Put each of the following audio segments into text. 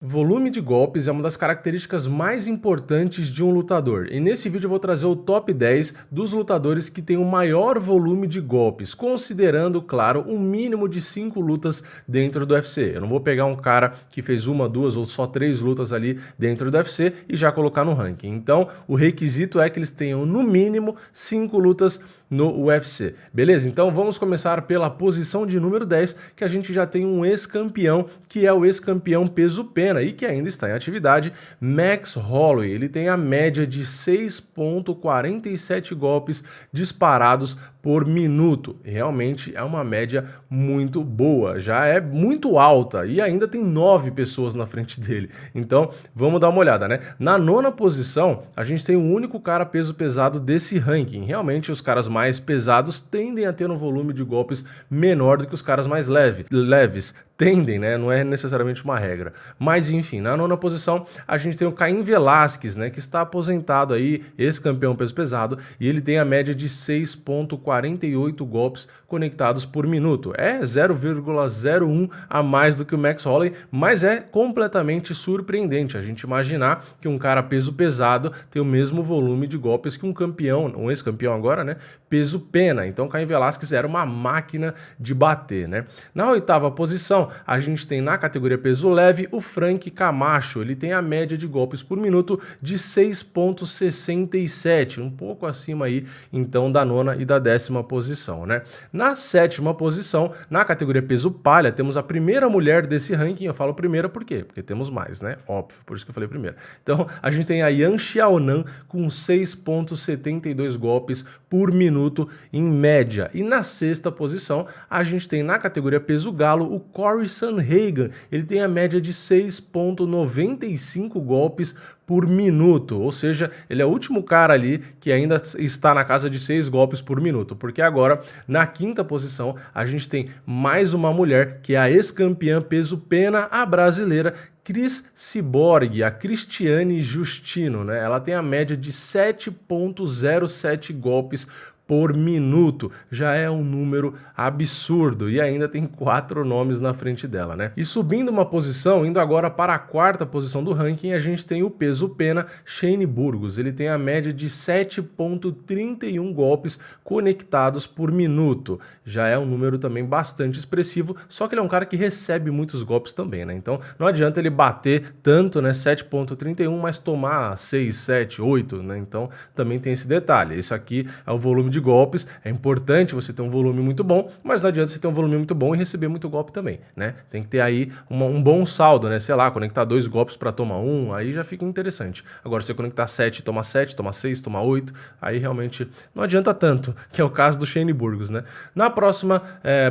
Volume de golpes é uma das características mais importantes de um lutador, e nesse vídeo eu vou trazer o top 10 dos lutadores que têm o maior volume de golpes, considerando, claro, um mínimo de 5 lutas dentro do UFC. Eu não vou pegar um cara que fez uma, duas ou só 3 lutas ali dentro do UFC e já colocar no ranking. Então, o requisito é que eles tenham no mínimo 5 lutas no UFC. Beleza? Então vamos começar pela posição de número 10, que a gente já tem um ex-campeão, que é o ex-campeão peso pena e que ainda está em atividade, Max Holloway. Ele tem a média de 6,47 golpes disparados por minuto. Realmente é uma média muito boa, já é muito alta e ainda tem 9 pessoas na frente dele. Então vamos dar uma olhada, né? Na nona posição, a gente tem o único cara peso pesado desse ranking. Realmente os caras mais pesados tendem a ter um volume de golpes menor do que os caras mais leves. Tendem, né? Não é necessariamente uma regra. Mas enfim, na nona posição a gente tem o Caim Velasquez, né? Que está aposentado aí, ex-campeão peso pesado, e ele tem a média de 6,48 golpes conectados por minuto. É 0,01 a mais do que o Max Holloway, mas é completamente surpreendente a gente imaginar que um cara peso pesado tem o mesmo volume de golpes que um campeão, um ex-campeão agora, né? Peso pena. Então Caim Velasquez era uma máquina de bater, né? Na oitava posição, a gente tem na categoria peso leve o Frank Camacho. Ele tem a média de golpes por minuto de 6,67, um pouco acima aí então da nona e da décima posição, né? Na sétima posição, na categoria peso palha, temos a primeira mulher desse ranking. Eu falo primeira por quê? Porque temos mais, né? Óbvio, por isso que eu falei primeira. Então, a gente tem a Yan Xiaonan com 6,72 golpes por minuto em média. E na sexta posição, a gente tem na categoria peso galo o Corey Sandhagen. Ele tem a média de 6,95 golpes por minuto, ou seja, ele é o último cara ali que ainda está na casa de 6 golpes por minuto, porque agora, na quinta posição, a gente tem mais uma mulher, que é a ex-campeã peso pena, a brasileira Cris Cyborg, a Cristiane Justino, né? Ela tem a média de 7,07 golpes por minuto. Já é um número absurdo e ainda tem 4 nomes na frente dela, né? E subindo uma posição, indo agora para a quarta posição do ranking, a gente tem o peso pena Shane Burgos. Ele tem a média de 7,31 golpes conectados por minuto. Já é um número também bastante expressivo, só que ele é um cara que recebe muitos golpes também, né? Então não adianta ele bater tanto, né? 7,31, mas tomar 6, 7, 8, né? Então também tem esse detalhe. Isso aqui é o volume de golpes. É importante você ter um volume muito bom, mas não adianta você ter um volume muito bom e receber muito golpe também, né? Tem que ter aí um bom saldo, né? Sei lá, conectar 2 golpes para tomar 1, aí já fica interessante. Agora, se você conectar 7, toma 7, toma 6, toma 8, aí realmente não adianta tanto, que é o caso do Shane Burgos, né? Na próxima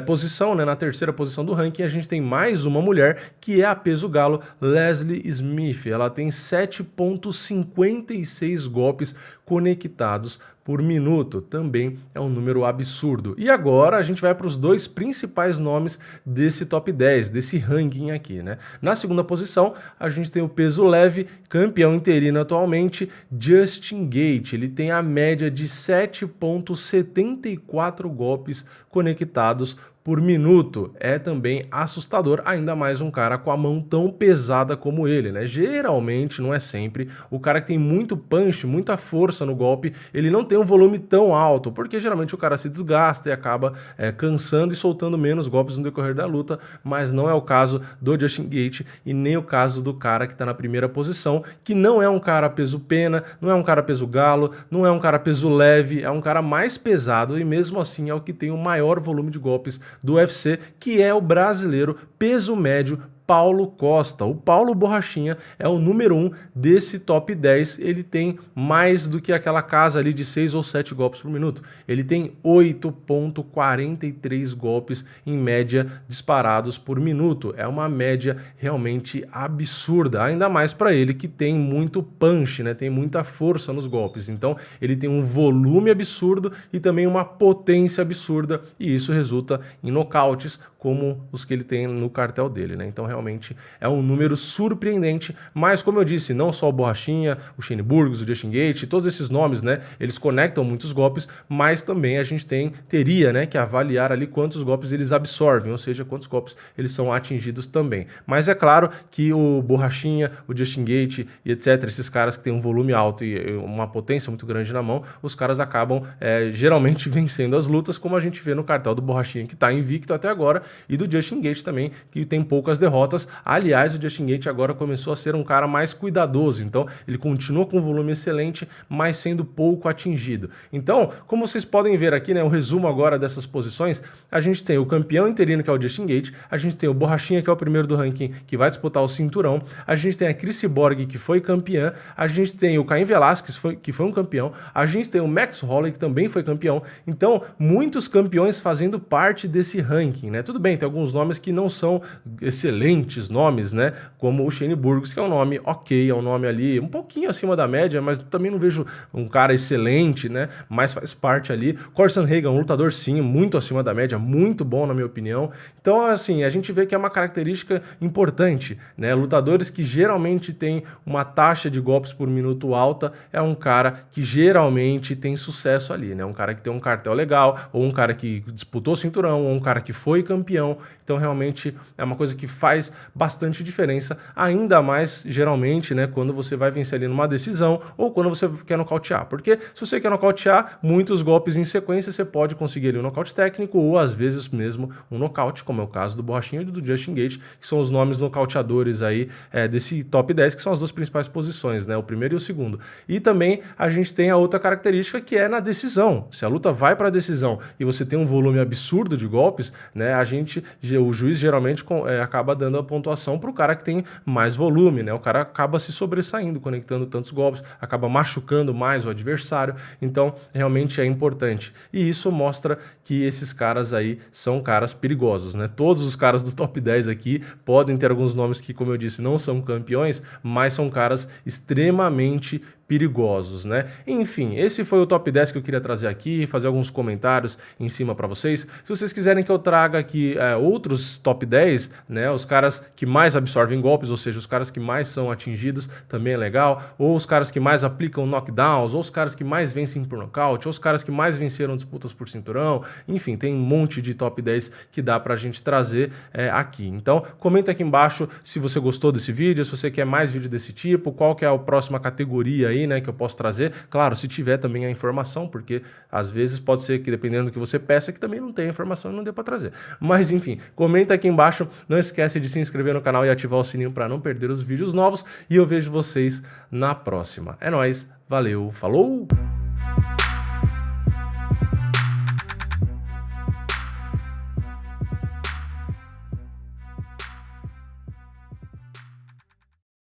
posição, né? Na terceira posição do ranking, a gente tem mais uma mulher, que é a peso galo Leslie Smith. Ela tem 7,56 golpes conectados por minuto. Também é um número absurdo. E agora a gente vai para os 2 principais nomes desse top 10, desse ranking aqui, né? Na segunda posição, a gente tem o peso leve, campeão interino atualmente, Justin Gaethje. Ele tem a média de 7,74 golpes conectados por minuto. É também assustador, ainda mais um cara com a mão tão pesada como ele, né? Geralmente, não é sempre, o cara que tem muito punch, muita força no golpe, ele não tem um volume tão alto, porque geralmente o cara se desgasta e acaba cansando e soltando menos golpes no decorrer da luta, mas não é o caso do Justin Gaethje e nem o caso do cara que está na primeira posição, que não é um cara peso pena, não é um cara peso galo, não é um cara peso leve, é um cara mais pesado e mesmo assim é o que tem o maior volume de golpes do UFC, que é o brasileiro peso médio Paulo Costa. O Paulo Borrachinha é o número 1 desse top 10. Ele tem mais do que aquela casa ali de 6 ou 7 golpes por minuto. Ele tem 8,43 golpes em média disparados por minuto. É uma média realmente absurda, ainda mais para ele que tem muito punch, né? Tem muita força nos golpes. Então ele tem um volume absurdo e também uma potência absurda, e isso resulta em nocautes como os que ele tem no cartel dele, né? Então realmente realmente é um número surpreendente, mas como eu disse, não só o Borrachinha, o Shane Burgos, o Justin Gaethje, todos esses nomes, né, eles conectam muitos golpes, mas também a gente teria, né, que avaliar ali quantos golpes eles absorvem, ou seja, quantos golpes eles são atingidos também. Mas é claro que o Borrachinha, o Justin Gaethje e etc, esses caras que têm um volume alto e uma potência muito grande na mão, os caras acabam geralmente vencendo as lutas, como a gente vê no cartel do Borrachinha, que está invicto até agora, e do Justin Gaethje também, que tem poucas derrotas. Aliás, o Justin Gaethje agora começou a ser um cara mais cuidadoso, então ele continua com um volume excelente, mas sendo pouco atingido. Então, como vocês podem ver aqui, né, o resumo agora dessas posições, a gente tem o campeão interino, que é o Justin Gaethje, a gente tem o Borrachinha, que é o primeiro do ranking, que vai disputar o cinturão, a gente tem a Cris Borg, que foi campeã, a gente tem o Caim Velasquez, que foi um campeão, a gente tem o Max Holloway, que também foi campeão. Então, muitos campeões fazendo parte desse ranking, né? Tudo bem, tem alguns nomes que não são excelentes nomes, né? Como o Shane Burgos, que é um nome ok, é um nome ali um pouquinho acima da média, mas também não vejo um cara excelente, né? Mas faz parte ali. Corey Sandhagen, um lutador sim, muito acima da média, muito bom na minha opinião. Então, assim, a gente vê que é uma característica importante, né? Lutadores que geralmente têm uma taxa de golpes por minuto alta, é um cara que geralmente tem sucesso ali, né? Um cara que tem um cartel legal, ou um cara que disputou o cinturão, ou um cara que foi campeão. Então, realmente é uma coisa que faz bastante diferença, ainda mais, geralmente, né, quando você vai vencer ali numa decisão, ou quando você quer nocautear. Porque se você quer nocautear, muitos golpes em sequência, você pode conseguir ali um nocaute técnico, ou às vezes mesmo um nocaute, como é o caso do Borrachinha e do Justin Gaethje, que são os nomes nocauteadores aí desse top 10, que são as duas principais posições, né, o primeiro e o segundo. E também a gente tem a outra característica, que é na decisão. Se a luta vai para a decisão e você tem um volume absurdo de golpes, né, o juiz geralmente acaba dando a pontuação para o cara que tem mais volume, né? O cara acaba se sobressaindo, conectando tantos golpes, acaba machucando mais o adversário, então realmente é importante. E isso mostra que esses caras aí são caras perigosos, né? Todos os caras do top 10 aqui podem ter alguns nomes que, como eu disse, não são campeões, mas são caras extremamente perigosos, né? Enfim, esse foi o top 10 que eu queria trazer aqui, fazer alguns comentários em cima para vocês. Se vocês quiserem que eu traga aqui outros top 10, né, os caras que mais absorvem golpes, ou seja, os caras que mais são atingidos, também é legal, ou os caras que mais aplicam knockdowns, ou os caras que mais vencem por nocaute, ou os caras que mais venceram disputas por cinturão, enfim, tem um monte de top 10 que dá pra gente trazer aqui. Então, comenta aqui embaixo se você gostou desse vídeo, se você quer mais vídeo desse tipo, qual que é a próxima categoria aí, né, que eu posso trazer. Claro, se tiver também a informação, porque às vezes pode ser que, dependendo do que você peça, que também não tem informação e não dê para trazer. Mas enfim, comenta aqui embaixo, não esquece de se inscrever no canal e ativar o sininho para não perder os vídeos novos, e eu vejo vocês na próxima. É nóis, valeu, falou!